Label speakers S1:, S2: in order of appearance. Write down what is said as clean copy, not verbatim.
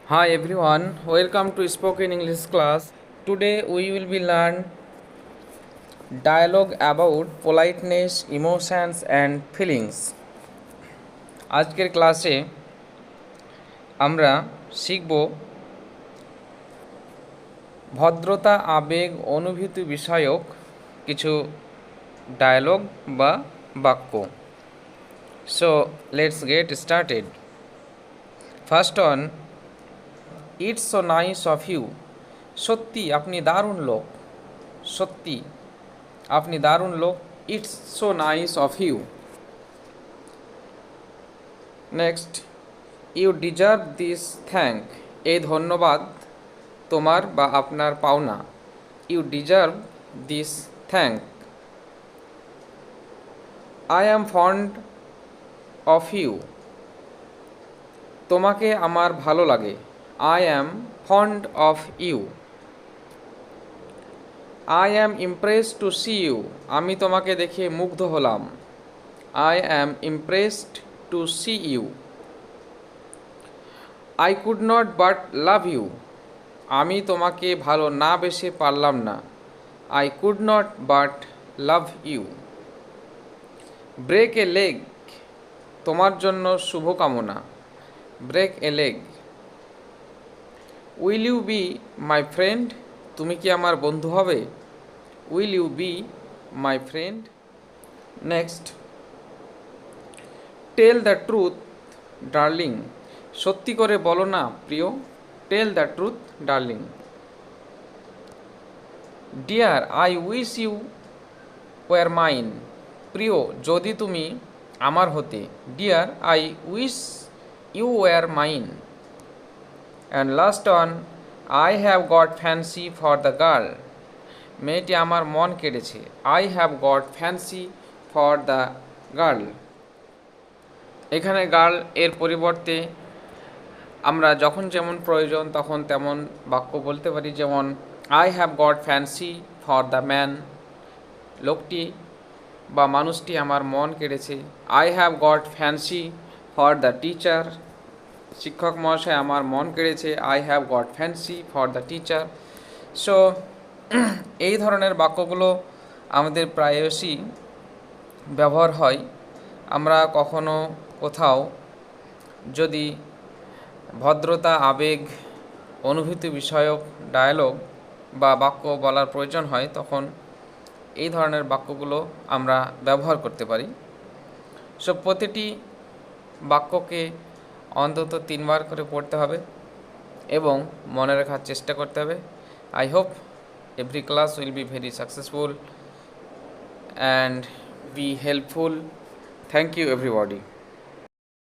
S1: Hi everyone, welcome to Spoken English class. Today we will be learn dialogue about politeness, emotions and feelings. আজকের ক্লাসে আমরা শিখব ভদ্রতা, আবেগ, অনুভূতি বিষয়ক কিছু ডায়লগ বা বাক্য। So let's get started. First on, it's so nice of you. সত্যি আপনি দারুণ লোক। সত্যি আপনি দারুণ লোক। It's so nice of you. Next, you deserve this thank. এই ধন্যবাদ তোমার বা আপনার পাওনা। You deserve this thank. I am fond of you. তোমাকে আমার ভালো লাগে। I am fond of you. I am impressed to see you. আমি তোমাকে দেখে মুগ্ধ হলাম। I am impressed to see you. I could not but love you. আমি তোমাকে ভালো না বেসে পারলাম না। I could not but love you. Break a leg. তোমার জন্য শুভকামনা। Break a leg. Will you be my friend. তুমি কি আমার বন্ধু হবে। Will you be my friend. Next, tell the truth darling. সত্যি করে বলো না প্রিয়। Tell the truth darling. Dear I wish you were mine. প্রিয় যদি তুমি আমার হতে। Dear I wish you were mine. And last one, I have got fancy for the girl. মেয়েটি আমার মন কেড়েছে। I have got fancy for the girl. এখানে গার্ল এর পরিবর্তে আমরা যখন যেমন প্রয়োজন তখন তেমন বাক্য বলতে পারি, যেমন I have got fancy for the man. লোকটি বা মানুষটি আমার মন কেড়েছে। I have got fancy for the teacher. শিক্ষক মহাশয় আমার মন কেড়েছে। I have got fancy for the teacher. So এই ধরনের বাক্যগুলো আমাদের প্রায়শই ব্যবহার হয়। আমরা কখনো কোথাও যদি ভদ্রতা, আবেগ, অনুভূতি বিষয়ক ডায়ালগ বা বাক্য বলার প্রয়োজন হয় তখন এই ধরনের বাক্যগুলো আমরা ব্যবহার করতে পারি। সো প্রতিটি বাক্যকে অন্তত 3 বার করে পড়তে হবে এবং মনে রাখার চেষ্টা করতে হবে। I hope every class will be very successful and be helpful. Thank you everybody.